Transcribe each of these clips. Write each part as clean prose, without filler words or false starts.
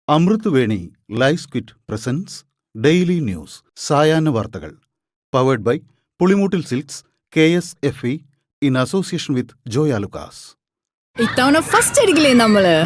അമൃത് Veni life quit presents daily news സായാഹ്ന വാർത്തകൾ powered by Pulimoottil silks KSFE in association with Joyalukkas. ഇത്തവണ first അടിക്കില്ലേ നമ്മള്?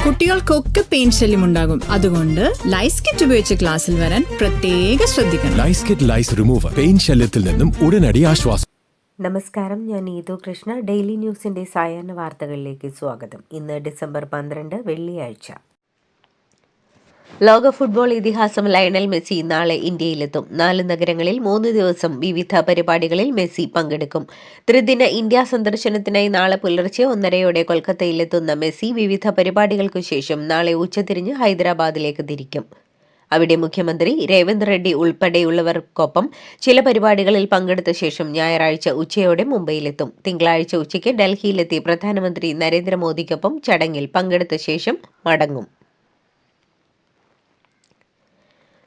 കുട്ടികൾക്കൊക്കെ പെയിൻ ശല്യം ഉണ്ടാകും. അതുകൊണ്ട് ലൈസ് കിറ്റ് ഉപയോഗിച്ച് ക്ലാസ്സിൽ വരാൻ പ്രത്യേക ശ്രദ്ധിക്കണം. ലൈസ് കിറ്റ് ലൈസ് റിമൂവർ പെയിൻ ശല്യത്തിൽ നിന്നും ഉടനടി ആശ്വാസം. നമസ്കാരം, ഞാൻ നീതു കൃഷ്ണ. ഡെയിലി ന്യൂസിന്റെ സായാഹ്ന വാർത്തകളിലേക്ക് സ്വാഗതം. ഇന്ന് ഡിസംബർ 12 വെള്ളിയാഴ്ച. ലോക ഫുട്ബോൾ ഇതിഹാസം ലയണൽ മെസ്സി നാളെ ഇന്ത്യയിലെത്തും. 4 നഗരങ്ങളിൽ 3 ദിവസം വിവിധ പരിപാടികളിൽ മെസ്സി പങ്കെടുക്കും. ത്രിദിന ഇന്ത്യ സന്ദർശനത്തിനായി നാളെ പുലർച്ചെ 1:30 കൊൽക്കത്തയിലെത്തുന്ന മെസ്സി വിവിധ പരിപാടികൾക്കു ശേഷം നാളെ ഉച്ചതിരിഞ്ഞ് ഹൈദരാബാദിലേക്ക് തിരിക്കും. അവിടെ മുഖ്യമന്ത്രി രേവന്ത് റെഡ്ഡി ഉൾപ്പെടെയുള്ളവർക്കൊപ്പം ചില പരിപാടികളിൽ പങ്കെടുത്ത ശേഷം ഞായറാഴ്ച ഉച്ചയോടെ മുംബൈയിലെത്തും. തിങ്കളാഴ്ച ഉച്ചയ്ക്ക് ഡൽഹിയിലെത്തി പ്രധാനമന്ത്രി നരേന്ദ്രമോദിക്കൊപ്പം ചടങ്ങിൽ പങ്കെടുത്ത ശേഷം മടങ്ങും.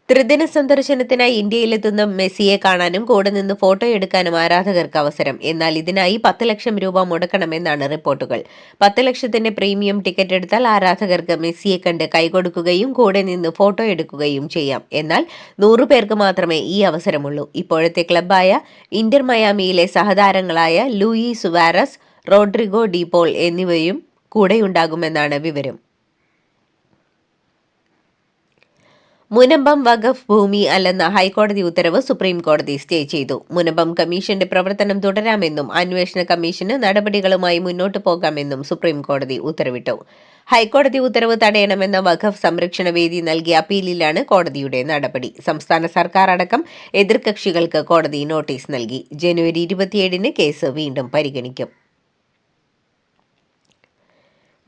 ത്രിദിന സന്ദർശനത്തിനായി ഇന്ത്യയിലെത്തുന്ന മെസ്സിയെ കാണാനും കൂടെ നിന്ന് ഫോട്ടോ എടുക്കാനും ആരാധകർക്ക് അവസരം. എന്നാൽ ഇതിനായി 10 ലക്ഷം രൂപ മുടക്കണമെന്നാണ് റിപ്പോർട്ടുകൾ. 10 ലക്ഷത്തിന്റെ പ്രീമിയം ടിക്കറ്റ് എടുത്താൽ ആരാധകർക്ക് മെസ്സിയെ കണ്ട് കൈകൊടുക്കുകയും കൂടെ നിന്ന് ഫോട്ടോ എടുക്കുകയും ചെയ്യാം. എന്നാൽ 100 പേർക്ക് മാത്രമേ ഈ അവസരമുള്ളൂ. ഇപ്പോഴത്തെ ക്ലബ്ബായ ഇന്റർ മയാമിയിലെ സഹതാരങ്ങളായ Luis Suarez, Rodrigo De Paul എന്നിവയും കൂടെയുണ്ടാകുമെന്നാണ് വിവരം. മുനമ്പം വഖഫ് ഭൂമി അല്ലെന്ന ഹൈക്കോടതി ഉത്തരവ് സുപ്രീം കോടതി സ്റ്റേ ചെയ്തു. മുനമ്പം കമ്മീഷന്റെ പ്രവർത്തനം തുടരാമെന്നും അന്വേഷണ കമ്മീഷന് നടപടികളുമായി മുന്നോട്ടു പോകാമെന്നും സുപ്രീം കോടതി ഉത്തരവിട്ടു. ഹൈക്കോടതി ഉത്തരവ് തടയണമെന്ന വഖഫ് സംരക്ഷണ വേദി നൽകിയ അപ്പീലിലാണ് കോടതിയുടെ നടപടി. സംസ്ഥാന സർക്കാർ അടക്കം എതിർകക്ഷികൾക്ക് കോടതി നോട്ടീസ് നൽകി. ജനുവരി 27 കേസ് വീണ്ടും പരിഗണിക്കും.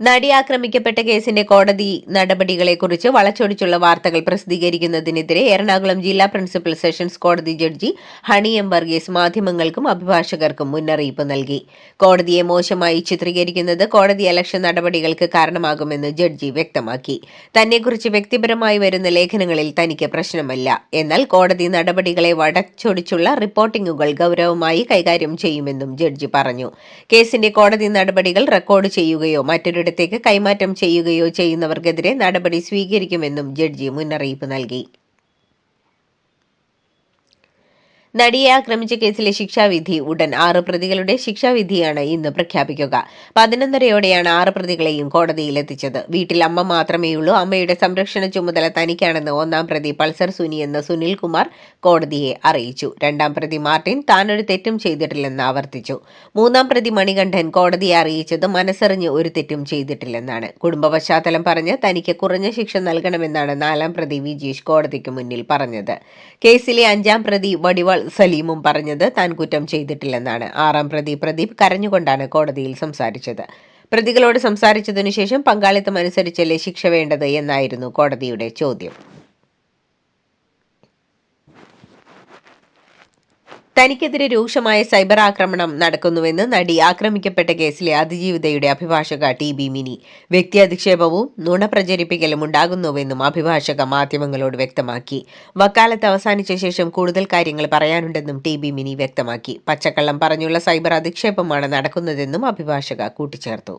നടി ആക്രമിക്കപ്പെട്ട കേസിന്റെ കോടതി നടപടികളെക്കുറിച്ച് വളച്ചൊടിച്ചുള്ള വാർത്തകൾ പ്രസിദ്ധീകരിക്കുന്നതിനെതിരെ എറണാകുളം ജില്ലാ പ്രിൻസിപ്പൽ സെഷൻസ് കോടതി ജഡ്ജി ഹണി എം വർഗീസ് മാധ്യമങ്ങൾക്കും അഭിഭാഷകർക്കും മുന്നറിയിപ്പ് നൽകി. കോടതിയെ മോശമായി ചിത്രീകരിക്കുന്നത് കോടതി അലക്ഷ്യ നടപടികൾക്ക് കാരണമാകുമെന്ന് ജഡ്ജി വ്യക്തമാക്കി. തന്നെക്കുറിച്ച് വ്യക്തിപരമായി വരുന്ന ലേഖനങ്ങളിൽ തനിക്ക് പ്രശ്നമല്ല. എന്നാൽ കോടതി നടപടികളെ വളച്ചൊടിച്ചുള്ള റിപ്പോർട്ടിംഗുകൾ ഗൗരവമായി കൈകാര്യം ചെയ്യുമെന്നും ജഡ്ജി പറഞ്ഞു. കേസിന്റെ കോടതി നടപടികൾ റെക്കോർഡ് ചെയ്യുകയോ മറ്റൊരിടത്തേക്ക് കൈമാറ്റം ചെയ്യുകയോ ചെയ്യുന്നവർക്കെതിരെ നടപടി സ്വീകരിക്കുമെന്നും ജഡ്ജി മുന്നറിയിപ്പ് നൽകി. നടിയെ ആക്രമിച്ച കേസിലെ ശിക്ഷാവിധി ഉടൻ. 6 പ്രതികളുടെ ശിക്ഷാവിധിയാണ് ഇന്ന് പ്രഖ്യാപിക്കുക. 11:30യോടെയാണ് 6 പ്രതികളെയും കോടതിയിലെത്തിച്ചത്. വീട്ടിൽ അമ്മ മാത്രമേയുള്ളൂ. അമ്മയുടെ സംരക്ഷണ ചുമതല തനിക്കാണെന്ന് 1-ാം പ്രതി പൾസർ സുനി എന്ന സുനിൽകുമാർ കോടതിയെ അറിയിച്ചു. 2-ാം പ്രതി മാർട്ടിൻ താനൊരു തെറ്റും ചെയ്തിട്ടില്ലെന്ന് ആവർത്തിച്ചു. 3-ാം പ്രതി മണികണ്ഠൻ കോടതിയെ അറിയിച്ചത് മനസ്സറിഞ്ഞ് ഒരു തെറ്റും ചെയ്തിട്ടില്ലെന്നാണ്. കുടുംബ പശ്ചാത്തലം പറഞ്ഞ് തനിക്ക് കുറഞ്ഞ ശിക്ഷ നൽകണമെന്നാണ് 4-ാം പ്രതി വിജീഷ് കോടതിക്ക് മുന്നിൽ പറഞ്ഞത്. കേസിലെ 5-ാം പ്രതി വടിവാൾ സലീമും പറഞ്ഞത് താൻ കുറ്റം ചെയ്തിട്ടില്ലെന്നാണ്. 6-ാം പ്രതി പ്രദീപ് കരഞ്ഞുകൊണ്ടാണ് കോടതിയിൽ സംസാരിച്ചത്. പ്രതികളോട് സംസാരിച്ചതിനു ശേഷം പങ്കാളിത്തം അനുസരിച്ചല്ലേ ശിക്ഷ വേണ്ടത് എന്നായിരുന്നു കോടതിയുടെ ചോദ്യം. തനിക്കെതിരെ രൂക്ഷമായ സൈബർ ആക്രമണം നടക്കുന്നുവെന്ന് നടി ആക്രമിക്കപ്പെട്ട കേസിലെ അതിജീവിതയുടെ അഭിഭാഷക TB മിനി. വ്യക്തി അധിക്ഷേപവും നുണ പ്രചരിപ്പിക്കലും ഉണ്ടാകുന്നുവെന്നും അഭിഭാഷക മാധ്യമങ്ങളോട് വ്യക്തമാക്കി. വക്കാലത്ത് അവസാനിച്ച ശേഷം കൂടുതൽ കാര്യങ്ങൾ പറയാനുണ്ടെന്നും TB മിനി വ്യക്തമാക്കി. പച്ചക്കള്ളം പറഞ്ഞുള്ള സൈബർ അധിക്ഷേപമാണ് നടക്കുന്നതെന്നും അഭിഭാഷക കൂട്ടിച്ചേർത്തു.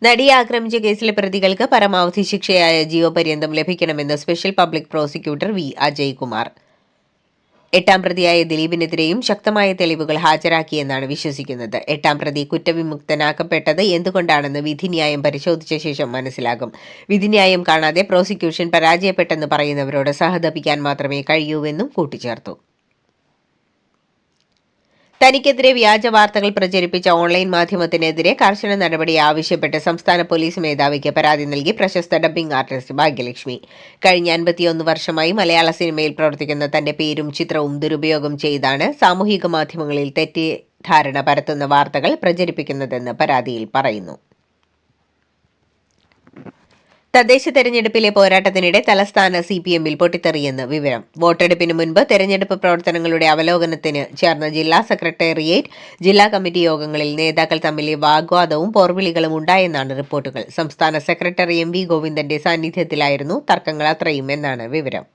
നടിയെ ആക്രമിച്ച കേസിലെ പ്രതികൾക്ക് പരമാവധി ശിക്ഷയായ ജീവപര്യന്തം ലഭിക്കണമെന്ന് special public prosecutor V Ajaykumar. 8-ാം പ്രതിയായ ദിലീപിനെതിരെയും ശക്തമായ തെളിവുകൾ ഹാജരാക്കിയെന്നാണ് വിശ്വസിക്കുന്നത്. 8-ാം പ്രതി കുറ്റവിമുക്തനാക്കപ്പെട്ടത് എന്തുകൊണ്ടാണെന്ന് വിധിന്യായം പരിശോധിച്ച ശേഷം മനസ്സിലാകും. വിധിന്യായം കാണാതെ പ്രോസിക്യൂഷൻ പരാജയപ്പെട്ടെന്ന് പറയുന്നവരോട് സഹതപിക്കാൻ മാത്രമേ കഴിയൂവെന്നും കൂട്ടിച്ചേർത്തു. തനിക്കെതിരെ വ്യാജ വാർത്തകൾ പ്രചരിപ്പിച്ച ഓൺലൈൻ മാധ്യമത്തിനെതിരെ കർശന നടപടി ആവശ്യപ്പെട്ട് സംസ്ഥാന പോലീസ് മേധാവിക്ക് പരാതി നൽകി പ്രശസ്ത ഡബ്ബിംഗ് ആർട്ടിസ്റ്റ് ഭാഗ്യലക്ഷ്മി. കഴിഞ്ഞ 51 വർഷമായി മലയാള സിനിമയിൽ പ്രവർത്തിക്കുന്ന തന്റെ പേരും ചിത്രവും ദുരുപയോഗം ചെയ്താണ് സാമൂഹിക മാധ്യമങ്ങളിൽ തെറ്റിദ്ധാരണ പരത്തുന്ന വാർത്തകൾ പ്രചരിപ്പിക്കുന്നതെന്ന് പരാതിയിൽ പറയുന്നു. തദ്ദേശ തെരഞ്ഞെടുപ്പിലെ പോരാട്ടത്തിനിടെ തലസ്ഥാന CPM-ൽ പൊട്ടിത്തെറിയെന്ന് വിവരം. വോട്ടെടുപ്പിന് മുൻപ് തെരഞ്ഞെടുപ്പ് പ്രവർത്തനങ്ങളുടെ അവലോകനത്തിന് ചേർന്ന ജില്ലാ സെക്രട്ടേറിയറ്റ്, ജില്ലാ കമ്മിറ്റി യോഗങ്ങളിൽ നേതാക്കൾ തമ്മിലെ വാഗ്വാദവും പോർവിളികളും ഉണ്ടായെന്നാണ് റിപ്പോർട്ടുകൾ. സംസ്ഥാന സെക്രട്ടറി MV ഗോവിന്ദന്റെ സാന്നിധ്യത്തിലായിരുന്നു തർക്കങ്ങൾ അത്രയും എന്നാണ് വിവരം.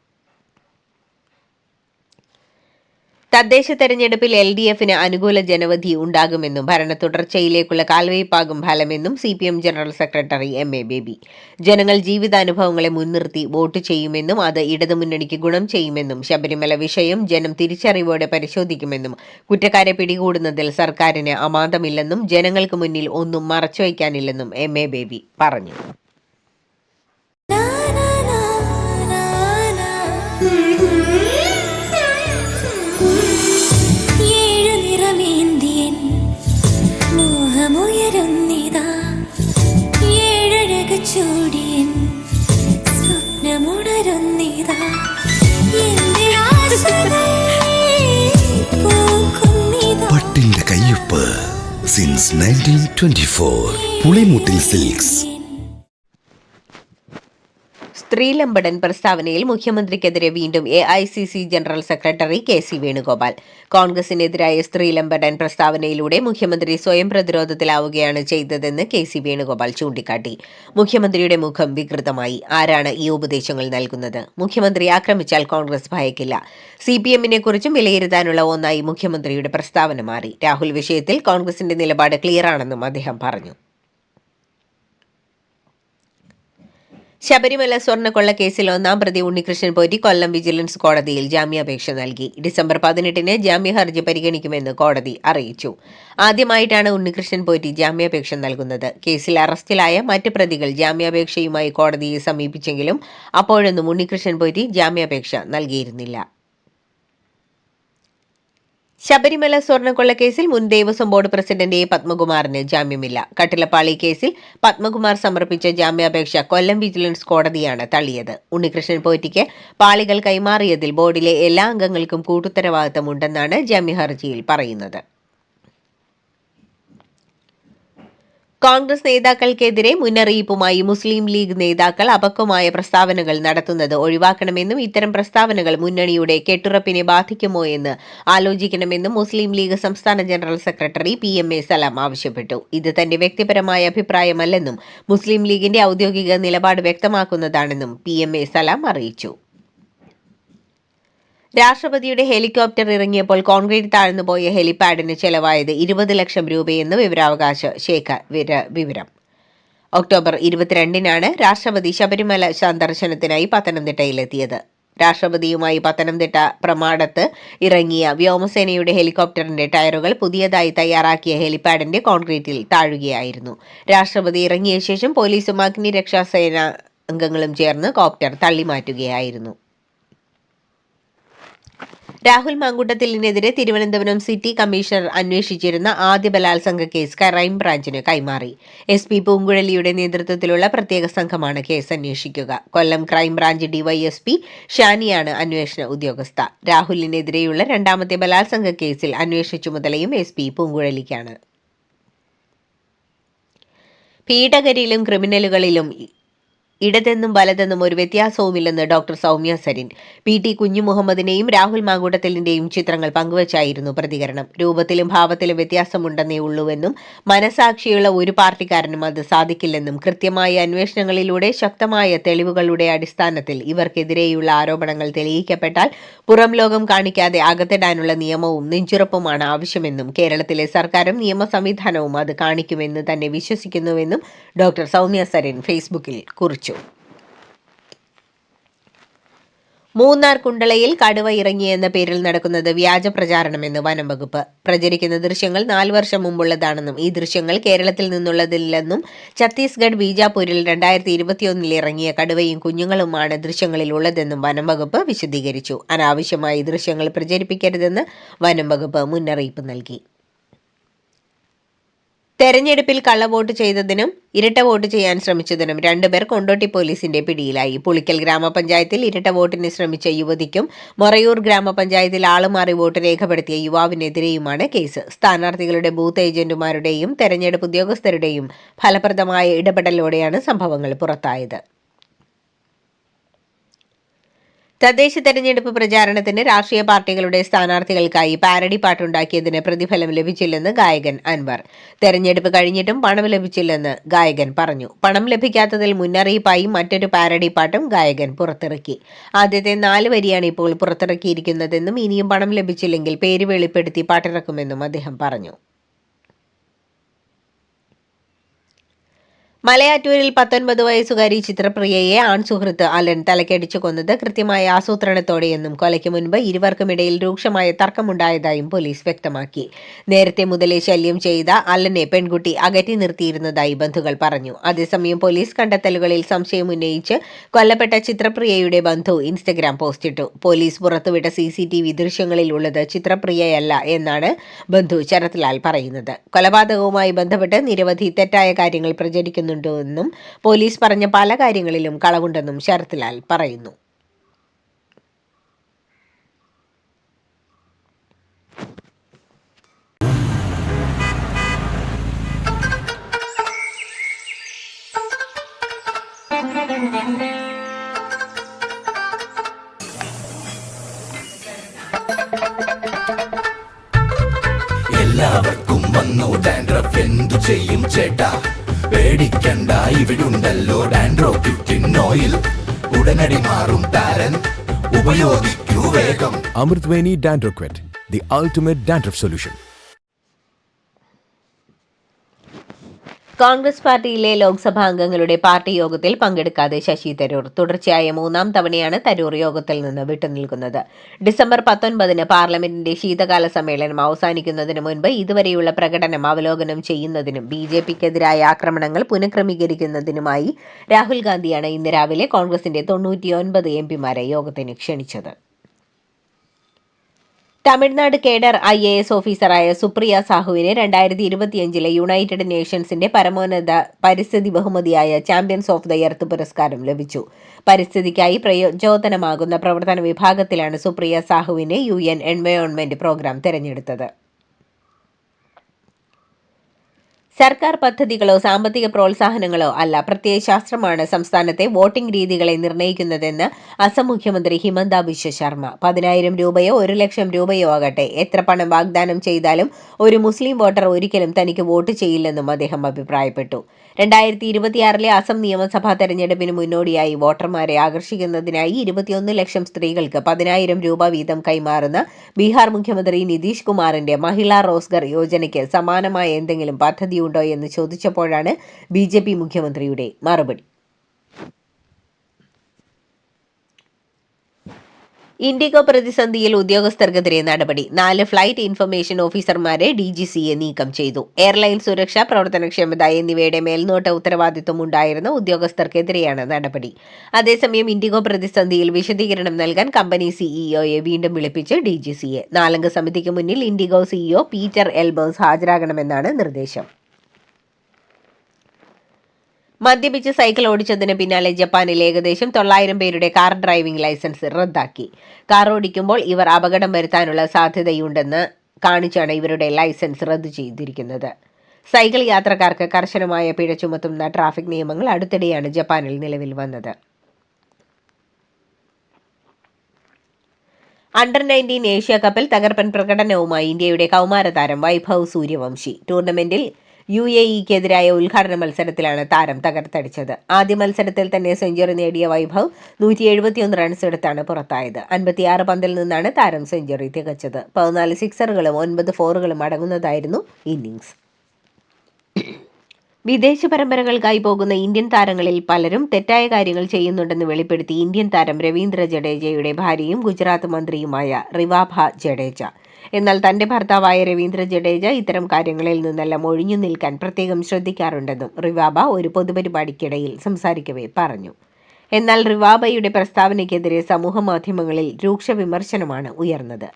തദ്ദേശ തെരഞ്ഞെടുപ്പിൽ LDFന് അനുകൂല ജനവിധി ഉണ്ടാകുമെന്നും ഭരണ തുടർച്ചയിലേക്കുള്ള കാൽവയ്പാകും ഫലമെന്നും CPM general secretary MA baby. ജനങ്ങൾ ജീവിതാനുഭവങ്ങളെ മുൻനിർത്തി വോട്ട് ചെയ്യുമെന്നും അത് ഇടതുമുന്നണിക്ക് ഗുണം ചെയ്യുമെന്നും ശബരിമല വിഷയം ജനം തിരിച്ചറിവോടെ പരിശോധിക്കുമെന്നും കുറ്റക്കാരെ പിടികൂടുന്നതിൽ സർക്കാരിന് അമാന്തമില്ലെന്നും ജനങ്ങൾക്ക് മുന്നിൽ ഒന്നും മറച്ചുവയ്ക്കാനില്ലെന്നും MA ബേബി പറഞ്ഞു. പട്ടിന്റെ കയ്യൊപ്പ് സിൻസ് 1924 പുളിമൂട്ടിൽ സിൽക്സ്. സ്ത്രീലമ്പടൻ പ്രസ്താവനയിൽ മുഖ്യമന്ത്രിക്കെതിരെ വീണ്ടും AICC general secretary KC Venugopal. കോൺഗ്രസിനെതിരായ സ്ത്രീലമ്പടൻ പ്രസ്താവനയിലൂടെ മുഖ്യമന്ത്രി സ്വയം പ്രതിരോധത്തിലാവുകയാണ് ചെയ്തതെന്ന് KC വേണുഗോപാൽ ചൂണ്ടിക്കാട്ടി. മുഖ്യമന്ത്രിയുടെ മുഖം വികൃതമായി. ആരാണ് ഈ ഉപദേശങ്ങൾ നൽകുന്നത്? മുഖ്യമന്ത്രി ആക്രമിച്ചാൽ കോൺഗ്രസ് ഭയക്കില്ല. CPMനെ കുറിച്ചും വിലയിരുത്താനുള്ള ഒന്നായി മുഖ്യമന്ത്രിയുടെ പ്രസ്താവന മാറി. രാഹുൽ വിഷയത്തിൽ കോൺഗ്രസിന്റെ നിലപാട് ക്ലിയറാണെന്നും അദ്ദേഹം പറഞ്ഞു. ശബരിമല സ്വർണ്ണക്കൊള്ള കേസിൽ 1-ാം പ്രതി ഉണ്ണികൃഷ്ണൻ പോറ്റി കൊല്ലം വിജിലൻസ് കോടതിയിൽ ജാമ്യാപേക്ഷ നൽകി. ഡിസംബർ 18-ന് ജാമ്യഹർജി പരിഗണിക്കുമെന്ന് കോടതി അറിയിച്ചു. ആദ്യമായിട്ടാണ് ഉണ്ണികൃഷ്ണൻ പോറ്റി ജാമ്യാപേക്ഷ നൽകുന്നത്. കേസിൽ അറസ്റ്റിലായ മറ്റ് പ്രതികൾ ജാമ്യാപേക്ഷയുമായി കോടതിയെ സമീപിച്ചെങ്കിലും അപ്പോഴൊന്നും ഉണ്ണികൃഷ്ണൻ പോറ്റി ജാമ്യാപേക്ഷ നൽകിയിരുന്നില്ല. ശബരിമല സ്വർണ്ണക്കൊള്ള കേസിൽ മുൻ ദേവസ്വം ബോർഡ് പ്രസിഡന്റ് A. പത്മകുമാറിന് ജാമ്യമില്ല. കട്ടിലപ്പാളി കേസിൽ പത്മകുമാർ സമർപ്പിച്ച ജാമ്യാപേക്ഷ കൊല്ലം വിജിലൻസ് കോടതിയാണ് തള്ളിയത്. ഉണ്ണികൃഷ്ണൻ പോറ്റിക്ക് പാളികൾ കൈമാറിയതിൽ ബോർഡിലെ എല്ലാ അംഗങ്ങൾക്കും കൂട്ടുത്തരവാദിത്തമുണ്ടെന്നാണ് ജാമ്യഹർജിയിൽ പറയുന്നത്. കോൺഗ്രസ് നേതാക്കൾക്കെതിരെ മുന്നറിയിപ്പുമായി മുസ്ലിം ലീഗ് നേതാക്കൾ അപക്വമായ പ്രസ്താവനകൾ നടത്തുന്നത് ഒഴിവാക്കണമെന്നും ഇത്തരം പ്രസ്താവനകൾ മുന്നണിയുടെ കെട്ടുറപ്പിനെ ബാധിക്കുമോ എന്ന് ആലോചിക്കണമെന്നും മുസ്ലിം ലീഗ് സംസ്ഥാന ജനറൽ സെക്രട്ടറി PMA സലാം ആവശ്യപ്പെട്ടു. ഇത് തന്റെ വ്യക്തിപരമായ അഭിപ്രായമല്ലെന്നും മുസ്ലിം ലീഗിന്റെ ഔദ്യോഗിക നിലപാട് വ്യക്തമാക്കുന്നതാണെന്നും PMA സലാം അറിയിച്ചു. രാഷ്ട്രപതിയുടെ ഹെലികോപ്റ്റർ ഇറങ്ങിയപ്പോൾ കോൺക്രീറ്റ് താഴ്ന്നുപോയ ഹെലിപാഡിന് ചെലവായത് 20 ലക്ഷം രൂപയെന്ന് വിവരാവകാശ ശേഖ വിവരം. ഒക്ടോബർ 22-നാണ് രാഷ്ട്രപതി ശബരിമല സന്ദർശനത്തിനായി പത്തനംതിട്ടയിലെത്തിയത്. രാഷ്ട്രപതിയുമായി പത്തനംതിട്ട പ്രമാടത്ത് ഇറങ്ങിയ വ്യോമസേനയുടെ ഹെലികോപ്റ്ററിന്റെ ടയറുകൾ പുതിയതായി തയ്യാറാക്കിയ ഹെലിപാഡിന്റെ കോൺക്രീറ്റിൽ താഴുകയായിരുന്നു. രാഷ്ട്രപതി ഇറങ്ങിയ ശേഷം പോലീസും അഗ്നിരക്ഷാസേന അംഗങ്ങളും ചേർന്ന് കോപ്റ്റർ തള്ളിമാറ്റുകയായിരുന്നു. രാഹുൽ മാങ്കൂട്ടത്തിലിനെതിരെ തിരുവനന്തപുരം സിറ്റി കമ്മീഷണർ അന്വേഷിച്ചിരുന്ന ആദ്യ ബലാത്സംഗ കേസ് ക്രൈംബ്രാഞ്ചിന് കൈമാറി. SP പൂങ്കുഴലിയുടെ നേതൃത്വത്തിലുള്ള പ്രത്യേക സംഘമാണ് കേസ് അന്വേഷിക്കുക. കൊല്ലം ക്രൈംബ്രാഞ്ച് DYSP ഷാനിയാണ് അന്വേഷണ ഉദ്യോഗസ്ഥ. രാഹുലിനെതിരെയുള്ള 2ാമത്തെ ബലാത്സംഗ കേസിൽ അന്വേഷണ ചുമതലയും SP പൂങ്കുഴലിക്കാണ്. പീഡകരിലും ക്രിമിനലുകളിലും ഇടതെന്നും വലതെന്നും ഒരു വ്യത്യാസവുമില്ലെന്ന് ഡോക്ടർ സൗമ്യ സരിൻ. PT കുഞ്ഞുമുഹമ്മദിനെയും രാഹുൽ മാങ്കൂട്ടത്തിലിന്റെയും ചിത്രങ്ങൾ പങ്കുവച്ചായിരുന്നു പ്രതികരണം. രൂപത്തിലും ഭാവത്തിലും വ്യത്യാസമുണ്ടെന്നേ ഉള്ളൂവെന്നും മനസാക്ഷിയുള്ള ഒരു പാർട്ടിക്കാരനും അത് സാധിക്കില്ലെന്നും കൃത്യമായ അന്വേഷണങ്ങളിലൂടെ ശക്തമായ തെളിവുകളുടെ അടിസ്ഥാനത്തിൽ ഇവർക്കെതിരെയുള്ള ആരോപണങ്ങൾ തെളിയിക്കപ്പെട്ടാൽ പുറം ലോകം കാണിക്കാതെ അകത്തിടാനുള്ള നിയമവും നെഞ്ചുറപ്പുമാണ് ആവശ്യമെന്നും കേരളത്തിലെ സർക്കാരും നിയമ സംവിധാനവും അത് കാണിക്കുമെന്ന് തന്നെ വിശ്വസിക്കുന്നുവെന്നും ഡോക്ടർ സൗമ്യ സരിൻ ഫേസ്ബുക്കിൽ കുറിച്ചു. മൂന്നാർ കുണ്ടളയിൽ കടുവ ഇറങ്ങിയെന്ന പേരിൽ നടക്കുന്നത് വ്യാജ പ്രചാരണമെന്ന് വനം വകുപ്പ്. പ്രചരിക്കുന്ന ദൃശ്യങ്ങൾ 4 വർഷം മുമ്പുള്ളതാണെന്നും ഈ ദൃശ്യങ്ങൾ കേരളത്തിൽ നിന്നുള്ളതില്ലെന്നും ഛത്തീസ്ഗഡ് ബീജാപൂരിൽ 2021 ഇറങ്ങിയ കടുവയും കുഞ്ഞുങ്ങളുമാണ് ദൃശ്യങ്ങളിൽ ഉള്ളതെന്നും വനം വകുപ്പ് വിശദീകരിച്ചു. അനാവശ്യമായി ദൃശ്യങ്ങൾ പ്രചരിപ്പിക്കരുതെന്ന് വനം വകുപ്പ് മുന്നറിയിപ്പ് നൽകി. തെരഞ്ഞെടുപ്പിൽ കള്ളവോട്ട് ചെയ്തതിനും ഇരട്ട വോട്ട് ചെയ്യാൻ ശ്രമിച്ചതിനും 2 പേർ കൊണ്ടോട്ടി പോലീസിന്റെ പിടിയിലായി. പുളിക്കൽ ഗ്രാമപഞ്ചായത്തിൽ ഇരട്ട വോട്ടിന് ശ്രമിച്ച യുവതിക്കും മൊറയൂർ ഗ്രാമപഞ്ചായത്തിൽ ആളുമാറി വോട്ട് രേഖപ്പെടുത്തിയ യുവാവിനെതിരെയുമാണ് കേസ്. സ്ഥാനാർത്ഥികളുടെ ബൂത്ത് ഏജന്റുമാരുടെയും തെരഞ്ഞെടുപ്പ് ഉദ്യോഗസ്ഥരുടെയും ഫലപ്രദമായ ഇടപെടലോടെയാണ് സംഭവങ്ങൾ പുറത്തായത്. തദ്ദേശ തെരഞ്ഞെടുപ്പ് പ്രചാരണത്തിന് രാഷ്ട്രീയ പാർട്ടികളുടെ സ്ഥാനാർത്ഥികൾക്കായി പാരഡി പാട്ടുണ്ടാക്കിയതിന് പ്രതിഫലം ലഭിച്ചില്ലെന്ന് ഗായകൻ അൻവർ. തെരഞ്ഞെടുപ്പ് കഴിഞ്ഞിട്ടും പണം ലഭിച്ചില്ലെന്ന് ഗായകൻ പറഞ്ഞു. പണം ലഭിക്കാത്തതിൽ മുന്നറിയിപ്പായി മറ്റൊരു പാരഡി പാട്ടും ഗായകൻ പുറത്തിറക്കി. ആദ്യത്തെ 4 വരിയാണ് ഇപ്പോൾ പുറത്തിറക്കിയിരിക്കുന്നതെന്നും ഇനിയും പണം ലഭിച്ചില്ലെങ്കിൽ പേര് വെളിപ്പെടുത്തി പാട്ടിറക്കുമെന്നും അദ്ദേഹം പറഞ്ഞു. മലയാറ്റൂരിൽ 19 വയസ്സുകാരി ചിത്രപ്രിയയെ ആൺസുഹൃത്ത് അലൻ തലക്കടിച്ചു കൊന്നത് കൃത്യമായ ആസൂത്രണത്തോടെയെന്നും കൊലയ്ക്ക് മുൻപ് ഇരുവർക്കുമിടയിൽ രൂക്ഷമായ തർക്കമുണ്ടായതായും പോലീസ് വ്യക്തമാക്കി. നേരത്തെ മുതലേ ശല്യം ചെയ്ത അലനെ പെൺകുട്ടി അകറ്റി നിർത്തിയിരുന്നതായി ബന്ധുക്കൾ പറഞ്ഞു. അതേസമയം പോലീസ് കണ്ടെത്തലുകളിൽ സംശയമുന്നയിച്ച് കൊല്ലപ്പെട്ട ചിത്രപ്രിയയുടെ ബന്ധു ഇൻസ്റ്റഗ്രാം പോസ്റ്റിട്ടു. പോലീസ് പുറത്തുവിട്ട CCTV ദൃശ്യങ്ങളിൽ ഉള്ളത് ചിത്രപ്രിയയല്ല എന്നാണ് ബന്ധു ശരത്ലാൽ പറയുന്നത്. കൊലപാതകവുമായി ബന്ധപ്പെട്ട് നിരവധി തെറ്റായ കാര്യങ്ങൾ പ്രചരിക്കുന്നു ും പോലീസ് പറഞ്ഞ പല കാര്യങ്ങളിലും കളവുണ്ടെന്നും ശരത്ലാൽ പറയുന്നു. എല്ലാവർക്കും വന്നു ഡാൻഡ്രഫ്, എന്തു ചെയ്യും ചേട്ടാ? പേടിക്കണ്ട, ഇവിടുണ്ടല്ലോ ഡാൻഡ്രോക്കിൻ ഓയിൽ. ഉടനടി മാറും താരൻ, ഉപയോഗിക്കൂ വേഗം. Amrutweni Dandruff Quit, the ultimate dandruff solution. Congress പാർട്ടിയിലെ ലോക്സഭാ അംഗങ്ങളുടെ പാർട്ടി യോഗത്തിൽ പങ്കെടുക്കാതെ ശശി തരൂർ. തുടർച്ചയായ 3-ാം തവണയാണ് തരൂർ യോഗത്തിൽ നിന്ന് വിട്ടുനിൽക്കുന്നത്. ഡിസംബർ 19-ന് പാർലമെന്റിന്റെ ശീതകാല സമ്മേളനം അവസാനിക്കുന്നതിന് മുൻപ് ഇതുവരെയുള്ള പ്രകടനം അവലോകനം ചെയ്യുന്നതിനും BJPക്കെതിരായ ആക്രമണങ്ങൾ പുനഃക്രമീകരിക്കുന്നതിനുമായി രാഹുൽ ഗാന്ധിയാണ് ഇന്ന് രാവിലെ കോൺഗ്രസിന്റെ 99 MPമാരെ യോഗത്തിന് ക്ഷണിച്ചത്. തമിഴ്നാട് കേഡർ IAS ഓഫീസറായ സുപ്രിയ സാഹുവിന് 2025 യുണൈറ്റഡ് നേഷൻസിന്റെ പരമോന്നത പരിസ്ഥിതി ബഹുമതിയായ ചാമ്പ്യൻസ് ഓഫ് ദ എർത്ത് പുരസ്കാരം ലഭിച്ചു. പരിസ്ഥിതിക്കായി പ്രയോജനമാകുന്ന പ്രവർത്തന വിഭാഗത്തിലാണ് സുപ്രിയ സാഹുവിനെ UN എൻവയോൺമെന്റ് പ്രോഗ്രാം തെരഞ്ഞെടുത്തത്. സർക്കാർ പദ്ധതികളോ സാമ്പത്തിക പ്രോത്സാഹനങ്ങളോ അല്ല, പ്രത്യയശാസ്ത്രമാണ് സംസ്ഥാനത്തെ വോട്ടിംഗ് രീതികളെ നിർണ്ണയിക്കുന്നതെന്ന് അസം മുഖ്യമന്ത്രി ഹിമന്ത ബിശ്വ ശർമ്മ. 10,000 രൂപയോ 1 ലക്ഷം രൂപയോ ആകട്ടെ, എത്ര പണം വാഗ്ദാനം ചെയ്താലും ഒരു മുസ്ലിം വോട്ടർ ഒരിക്കലും തനിക്ക് വോട്ട് ചെയ്യില്ലെന്നും അദ്ദേഹം അഭിപ്രായപ്പെട്ടു. 2026 അസം നിയമസഭാ തെരഞ്ഞെടുപ്പിന് മുന്നോടിയായി വോട്ടർമാരെ ആകർഷിക്കുന്നതിനായി 21 ലക്ഷം സ്ത്രീകൾക്ക് 10,000 രൂപ വീതം കൈമാറുന്ന ബീഹാർ മുഖ്യമന്ത്രി നിതീഷ് കുമാറിന്റെ മഹിളാ റോസ്ഗർ യോജനയ്ക്ക് സമാനമായ എന്തെങ്കിലും പദ്ധതിയുണ്ടോ എന്ന് ചോദിച്ചപ്പോഴാണ് BJP മുഖ്യമന്ത്രിയുടെ മറുപടി. ഇൻഡിഗോ പ്രതിസന്ധിയിൽ ഉദ്യോഗസ്ഥർക്കെതിരെ നടപടി. 4 ഫ്ലൈറ്റ് ഇൻഫർമേഷൻ ഓഫീസർമാരെ DGCA നീക്കം ചെയ്തു. എയർലൈൻ സുരക്ഷ, പ്രവർത്തനക്ഷമത എന്നിവയുടെ മേൽനോട്ട ഉത്തരവാദിത്വം ഉണ്ടായിരുന്ന ഉദ്യോഗസ്ഥർക്കെതിരെയാണ് നടപടി. അതേസമയം ഇൻഡിഗോ പ്രതിസന്ധിയിൽ വിശദീകരണം നൽകാൻ കമ്പനി CEOയെ വീണ്ടും വിളിപ്പിച്ച് DGCA. 4-അംഗ സമിതിക്ക് മുന്നിൽ ഇൻഡിഗോ CEO പീറ്റർ എൽബേഴ്സ് ഹാജരാകണമെന്നാണ് നിർദ്ദേശം. മദ്യപിച്ച് സൈക്കിൾ ഓടിച്ചതിന് പിന്നാലെ ജപ്പാനിൽ ഏകദേശം 900 പേരുടെ കാർ ഡ്രൈവിംഗ് ലൈസൻസ് റദ്ദാക്കി. കാർ ഓടിക്കുമ്പോൾ ഇവർ അപകടം വരുത്താനുള്ള സാധ്യതയുണ്ടെന്ന് കാണിച്ചാണ് ഇവരുടെ ലൈസൻസ് റദ്ദു ചെയ്തിരിക്കുന്നത്. സൈക്കിൾ യാത്രക്കാർക്ക് കർശനമായ പിഴ ചുമത്തുന്ന ട്രാഫിക് നിയമങ്ങൾ അടുത്തിടെയാണ് ജപ്പാനിൽ നിലവിൽ വന്നത്. അണ്ടർ-19 ഏഷ്യ കപ്പിൽ തകർപ്പൻ പ്രകടനവുമായി ഇന്ത്യയുടെ കൗമാരതാരം വൈഭവ് സൂര്യവംശി. ടൂർണമെന്റിൽ UAEക്കെതിരായ ഉദ്ഘാടന മത്സരത്തിലാണ് താരം തകർത്തടിച്ചത്. ആദ്യ മത്സരത്തിൽ തന്നെ സെഞ്ചുറി നേടിയ വൈഭവ് 171 റൺസ് എടുത്താണ് പുറത്തായത്. 56 പന്തിൽ നിന്നാണ് താരം സെഞ്ചുറി തികച്ചത്. 14 സിക്സറുകളും 9 ഫോറുകളും അടങ്ങുന്നതായിരുന്നു ഇന്നിംഗ്സ്. വിദേശ പരമ്പരകൾക്കായി പോകുന്ന ഇന്ത്യൻ താരങ്ങളിൽ പലരും തെറ്റായ കാര്യങ്ങൾ ചെയ്യുന്നുണ്ടെന്ന് വെളിപ്പെടുത്തി ഇന്ത്യൻ താരം രവീന്ദ്ര ജഡേജയുടെ ഭാര്യയും ഗുജറാത്ത് മന്ത്രിയുമായ റിവാഭ ജഡേജ. എന്നാൽ തന്റെ ഭർത്താവായ രവീന്ദ്ര ജഡേജ ഇത്തരം കാര്യങ്ങളിൽ നിന്നെല്ലാം ഒഴിഞ്ഞു നിൽക്കാൻ പ്രത്യേകം ശ്രദ്ധിക്കാറുണ്ടെന്നും റിവാബ ഒരു പൊതുപരിപാടിക്കിടയിൽ സംസാരിക്കവേ പറഞ്ഞു. എന്നാൽ റിവാബയുടെ പ്രസ്താവനയ്ക്കെതിരെ സമൂഹമാധ്യമങ്ങളിൽ രൂക്ഷ വിമർശനമാണ് ഉയർന്നത്.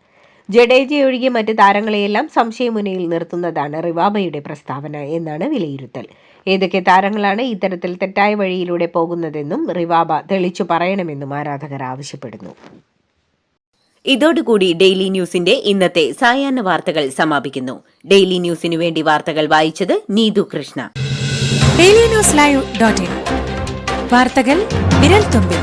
ജഡേജയൊഴികെ മറ്റ് താരങ്ങളെയെല്ലാം സംശയമുനയിൽ നിർത്തുന്നതാണ് റിവാബയുടെ പ്രസ്താവന എന്നാണ് വിലയിരുത്തൽ. ഏതൊക്കെ താരങ്ങളാണ് ഇത്തരത്തിൽ തെറ്റായ വഴിയിലൂടെ പോകുന്നതെന്നും റിവാബ തെളിച്ചു പറയണമെന്നും ആരാധകർ ആവശ്യപ്പെടുന്നു. ഇതോടുകൂടി ഡെയിലി ന്യൂസിന്റെ ഇന്നത്തെ സായാഹ്ന വാർത്തകൾ സമാപിക്കുന്നു. ഡെയിലി ന്യൂസിനു വേണ്ടി വാർത്തകൾ വായിച്ചത് നീതു കൃഷ്ണ. DailyNewsLive.in വാർത്തകൾ വിരൽത്തുമ്പിൽ.